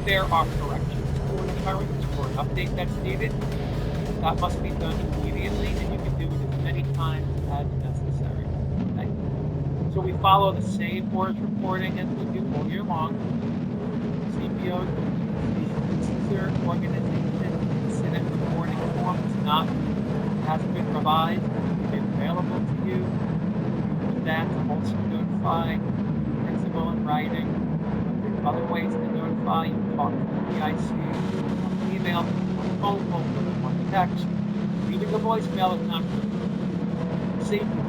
there are corrections for occurrence or an update that's needed, that must be done immediately, and you can do it as many times as necessary. Okay? So we follow the same ORS reporting as we do all year long. CPO, the user organization incident reporting form is not, hasn't been revised, it's been available to you. Use that to also notify principal in writing. There's other ways to notify. You can talk to the PIC, email, phone call, text, leaving a voicemail is not safety.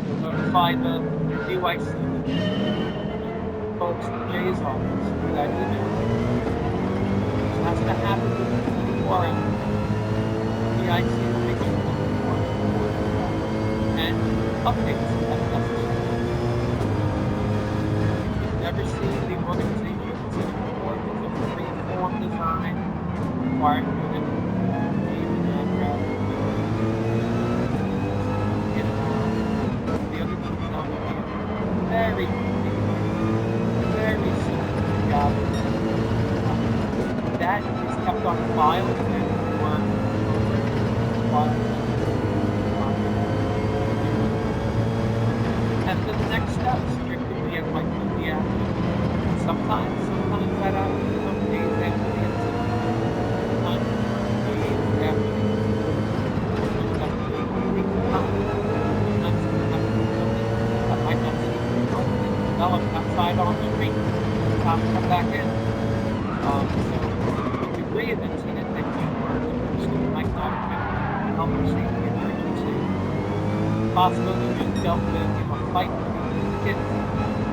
You'll notify the DYC folks at Jay's office through that email. So that's going to happen within 24 hours. PIC will make sure that you are and updates as necessary. If you've never seen the organization consider report, it's a free-form design requiring you to name and address, the other details will be very simple to gather. That is kept on file and for and the next step strictly via my PDF. Sometimes that happens some days after the incident. Sometimes days after the incident. Sometimes I might not see develop outside on the street. Time to come back in. So the degree of incident that you were exposed to might not have been a health or safety emergency. Possibly you dealt with, fight with kids.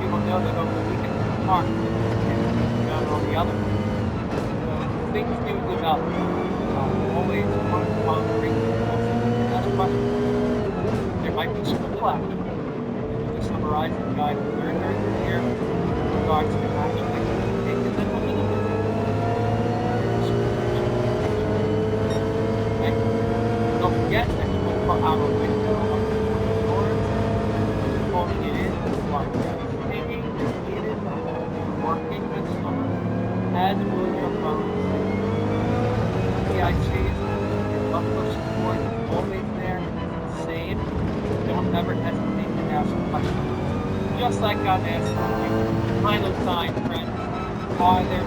People know that over the weekend in the park, and all the other things. So things do develop. Always monitoring and ask questions. There might be some reflection. To summarize the guide we learned during the year with regards to action that can be taken, then a little bit. Okay? Don't forget that you look for our window of the doors. Calling it in, like hanging is needed, working this summer, as will your phone. PICs, your level of support is always there, it's the same. Don't ever hesitate to ask questions. Just like I'm asking you, final sign, friends, are there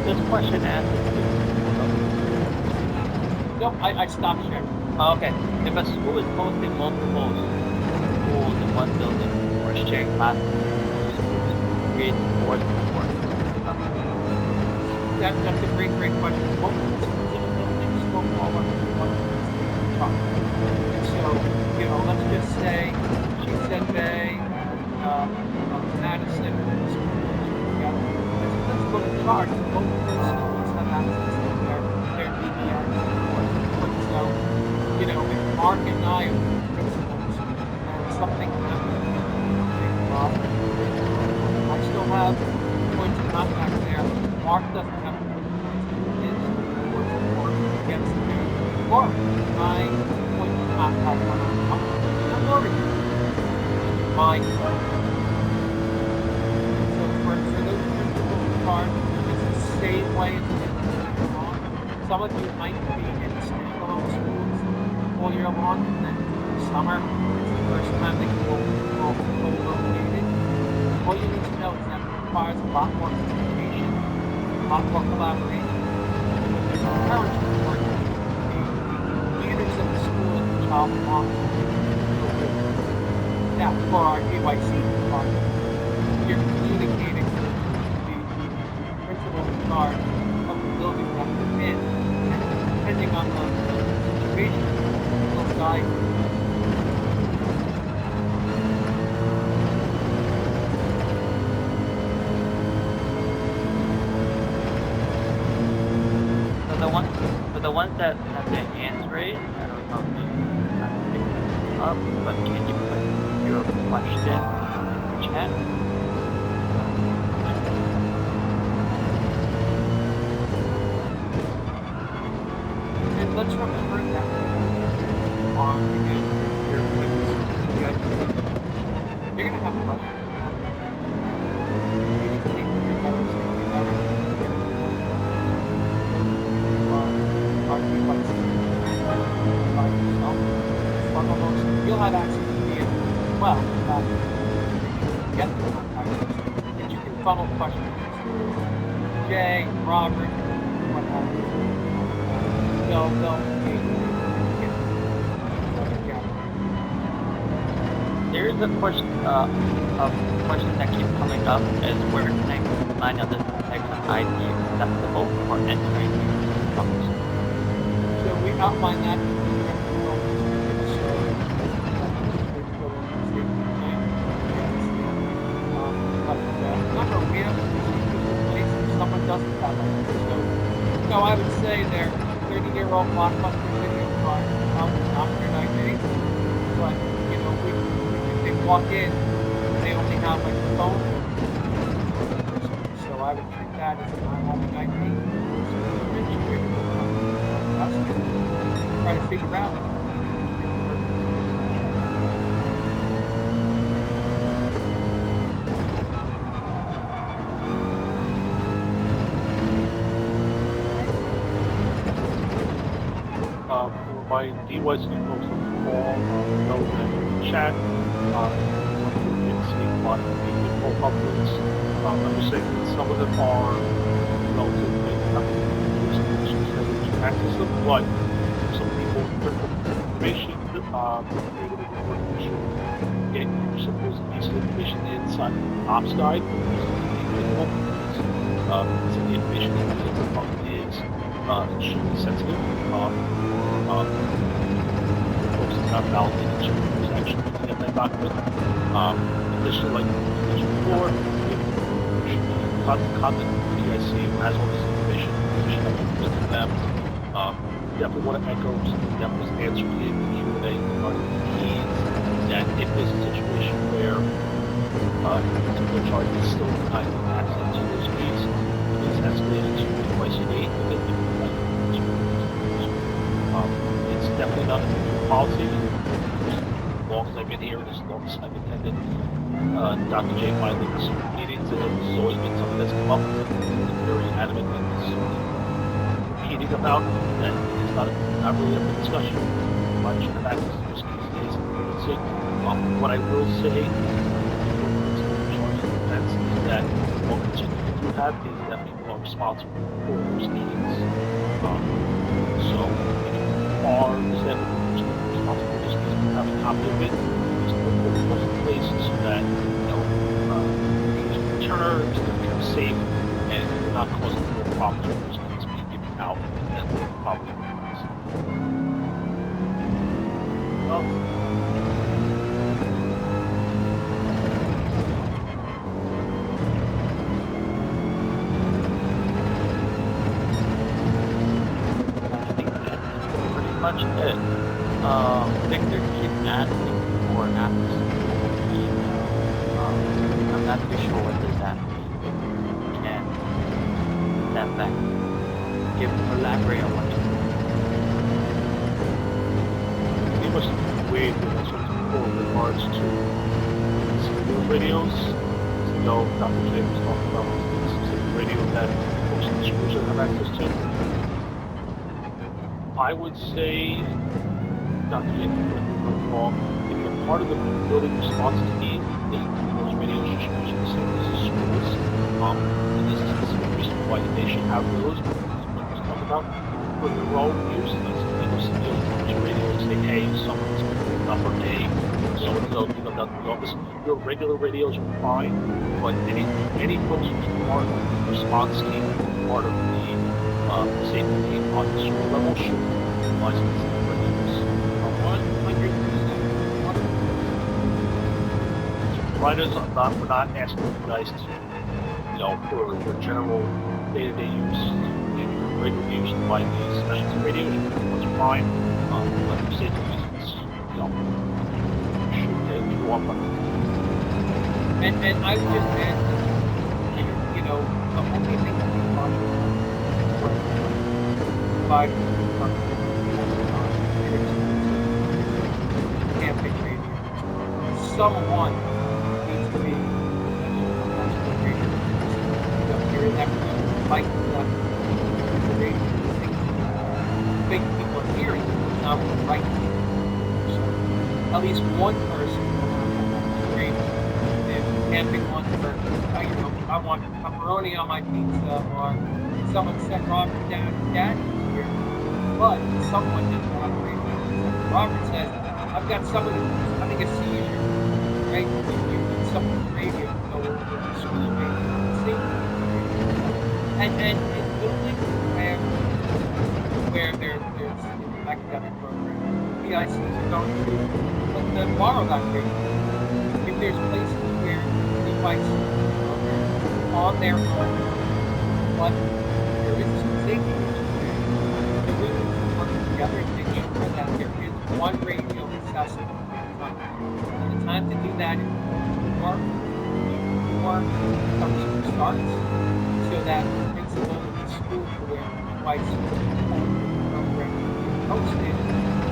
This question asks. No, I stopped sharing. Oh, okay. If a school is hosting multiple schools in one building or sharing classrooms, create boards report. That's a great question. What was the building scope all of So, let's just say Sheepshead Bay and Madison together. Let's go to charge. Both of those schools have access to their DBS. So, if Mark and I are principals and something happens, I still have points of contact there. Mark doesn't have his report against me. Or my point of contact when I'm worried. Mine. So for those principals in charge, it's the same way as it is long. Some of you might be in standalone schools all year long, and then in the summer, it's the first time that you will co-located. All you need to know is that it requires a lot more communication, a lot more collaboration. There's a parents report, the leaders of the school and the child belongs to. Now, for our DYC department, you're communicating with the principal in charge of the building that you're in, and depending on the situation, will guide you. For the ones that have their hands raised, I don't know if you have to pick this up, but can you put your question in the chat? And let's remember that on your you're going to have questions. well. In fact, get the contact person, and you can funnel questions through Jay, Robert, what have you. They'll engage with you and get another gather. There is a question that keeps coming up is where can I find out this types of ID acceptable for entering trucks? So we outline that in the technical description. So we go over the safety plan. But remember, we have procedures in place if someone doesn't have it. So, I would say their 30-year-old blockbuster video card probably not their ID, but if they walk in, they only have like a phone. So I would treat that as not having ID. Try to figure out. For my DYC folks on the call, relevant chat, you can see a lot of the info uploads. I'm just saying that some of them are relatively not access them, but some people critical information, they're going to be working to get some of those pieces of information inside the ops guide. Some of the information that is extremely sensitive. Folks that have validated is actually looking at that document. Additionally, like I mentioned before, content PIC has all this information, we should have to listen to them. Definitely want to echo something that was answered in the Q&A regarding the keys, that if there's a situation where the charge is still denied access to those keys, it's escalated to the twice a day, but then it's definitely not a new policy. As long as I've been here, as long as I've attended Dr. J. Miley's meetings, and it's always been something that's come up. I'm very adamant that this repeating about that it's not really up for discussion. Why should have access to those keys days and emergency? What I will say, is that what we do have is that people are responsible for those keys. So are that responsible for those keys to have a copy of it, is put in place so that returns to become safe and they're not causing more problems with those keys being given out and probably Much it. Victor keeps asking for apps. I'm not too sure what does that mean. Can that back? Elaborate on what you mean. He must have weighed with us before in regards to specific radios. As you know, Dr. J was talking about specific radios that most of the schools don't have access to. I would say, Dr. J, correct me if I'm wrong, if you're part of the building response team, those radios you should use the same as the schools. And this is a specific reason why they should have those, what was talked about. For their own use, those radios say, hey, someone's picked up, or hey, so-and-so, down to the office. Your regular radios are fine, but any folks who's part of the response team, part of the safety team on the school level should license for use. 100%. Providers, we're not asking you guys to, for your general day-to-day use, your regular use, to buy these specialty radios, that's fine. But for safety reasons, should you want them. And I would just add that, the only thing that we cautious providers camping radios. Someone needs to be you're in that bike the radio big people are hearing, not the right people. So at least one person will have camping one for, I want pepperoni on my pizza, or someone sent Robert down to Daddy's here. But someone just got a radio. Robert says, I've got someone who's having a seizure, right? You need someone's radio to go over the school radio, the safety radio. So, and in buildings where there's academic programs, PICs are going to let them borrow that radio. If there's places where the bikes are on their own, but there is some safety issues there, then we need to work together to make sure that there is one radio accessible at a time. And the time to do that is before summer school starts, so that the principal of the school where the bikes program is posted,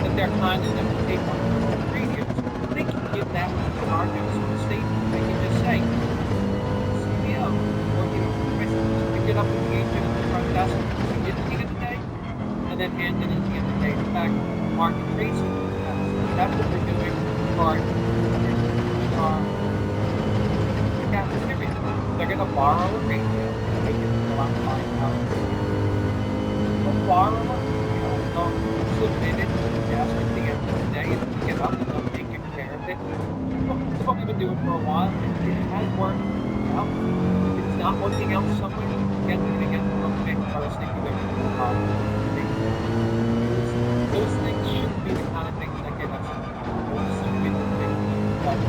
that they're kind enough to take one of their own radios. They can give that to the sergeant of safety. They can just say, CBO, or pick it up with the agent at the front desk at the beginning of the day, and then hand it in at the end of the day. In fact, Mark and Tracy, that's what they're doing for the cafeteria. They're going to borrow a radio, and they can go out and find out. They'll borrow it, they'll submit it to the desk at the end of the day, and pick it up, and they'll take care of it. It's what we've been doing for a while. It has worked out. If it's not working out somewhere, get it again from the first thing you're going to do. Those things shouldn't be the kind of things that get us in trouble. Those should be the things that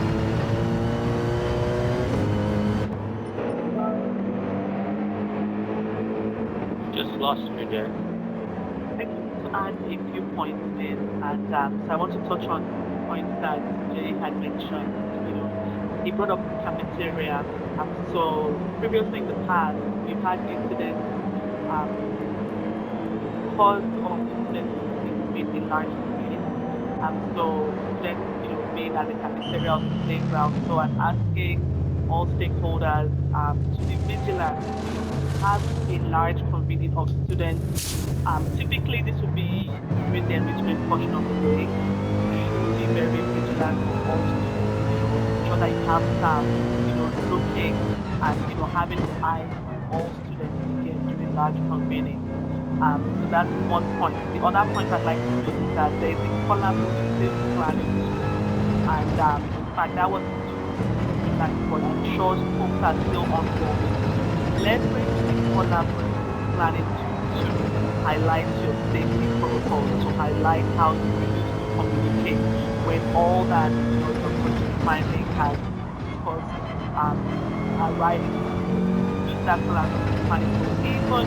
Just lost me there. I think to add a few points in, and so I want to touch on points that Jay had mentioned. He brought up cafeteria. So previously in the past, we've had incidents because of incidents with the large community. So students, being at the cafeteria or the playground. So I'm asking all stakeholders to be vigilant. Have a large convening of students. Typically, this will be during the enrichment portion of the day. You should be very vigilant of all students. Ensure that you have staff, looking and having eyes on all students again during large convening. So that's one point. The other point I'd like to make is that there is a collaborative planning tool, and in fact that was that, but I'm sure folks are still on board. Leverage the collaborative planning to highlight your safety protocols, to highlight how you need to communicate when all that your project finding has caused arriving. Use that collaborative planning to even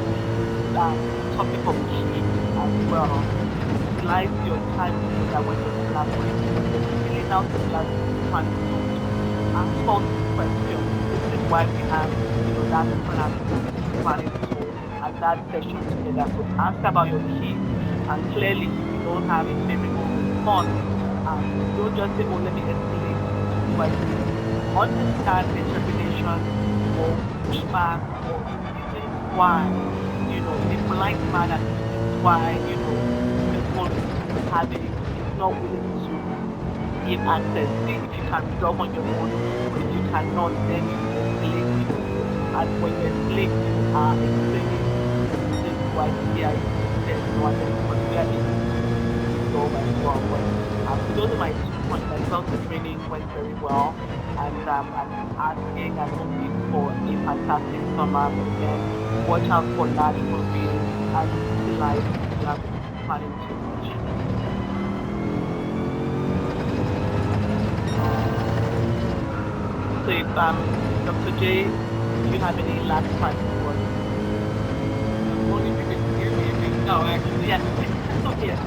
topic of key as well. Utilize your time so that when you're collaborating, you're filling out the collaborative planning to ask all these questions. This is why we have that collaborative planning tool and that session together. So ask about your kids, and clearly if you don't have a favorable response, don't just say, oh, let me escalate, but understand the interpretation or pushback or reasons why, the polite manner, why, the phone is not willing to give access. See if you can resolve on your own, but if you cannot, then you escalate. And when you escalate, you are explaining this why here there's no other possibility to resolve as well. But so those are my 2 points. I felt the training went very well, and I'm asking and hoping for a fantastic summer. But again, watch out for large convening and utilize collaborative planning tools. So if Dr. J, do you have any last final words? only if you can hear me. No, actually, Yes. yes.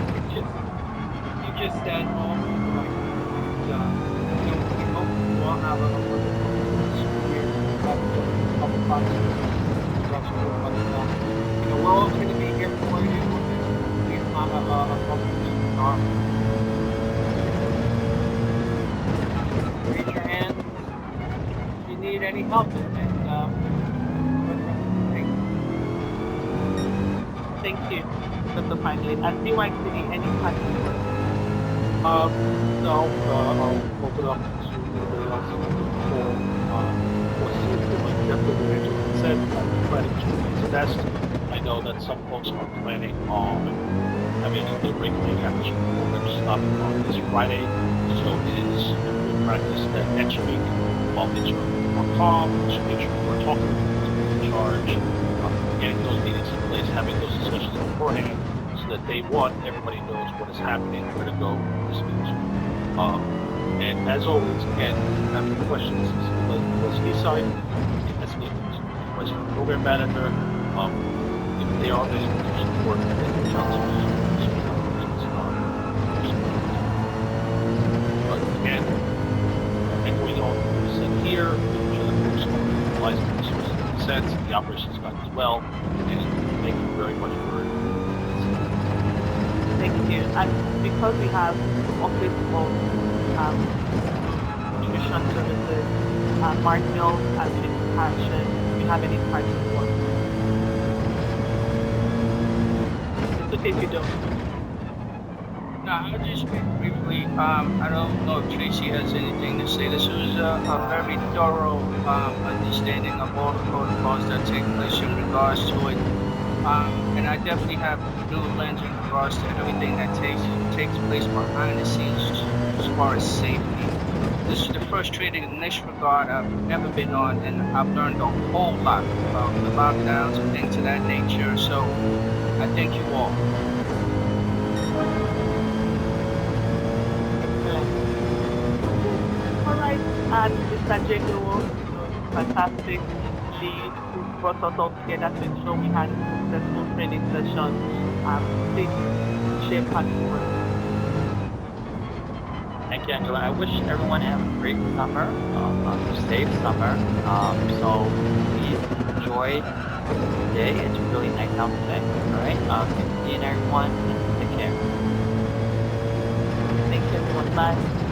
You just said all right. We hope you all have a wonderful school year. Have a couple classes. We're always going to be here for you. Please not have a focus. Raise your hand if you need any help. And Thank you, Dr. Finley. And CYCD, any parting words? No, I'll open it up to anybody else for definitely, as Angela said, planning to do its best. I know that some folks are planning on having the regular after school program stop on this Friday. So it is good practice that next week, while things are more calm, to make sure we're talking to who's in charge, getting those meetings in place, having those discussions beforehand, so that day one, everybody knows what is happening, where to go, who to speak to. And as always, again, if you have any questions, the side, the SK question program manager, if they are ready to support, then reach out to me. But again, echoing all what was said here, making sure that folks are utilizing the resources in the sense, the operations guide as well. And thank you very much for Thank you. And because we have Office of Nutrition Services, Martial and Action, do you have any parting words? It's okay if you don't. No, I'll just speak briefly. I don't know if Tracy has anything to say. This was a very thorough understanding of all the protocols that take place in regards to it. And I definitely have a new lens in regards to everything that takes place behind the scenes as far as safety. This is the first training in this regard I've ever been on, and I've learned a whole lot about the lockdowns and things of that nature. So I thank you all. All right. And Mr. Jago, fantastic lead who brought us all together to ensure we had a successful training session. Please share parting words. Thank you, Angela. I wish everyone have a great summer, a safe summer. So please enjoy the day. It's really nice out today. All right. Good seeing everyone. And take care. Thank you, everyone. Bye.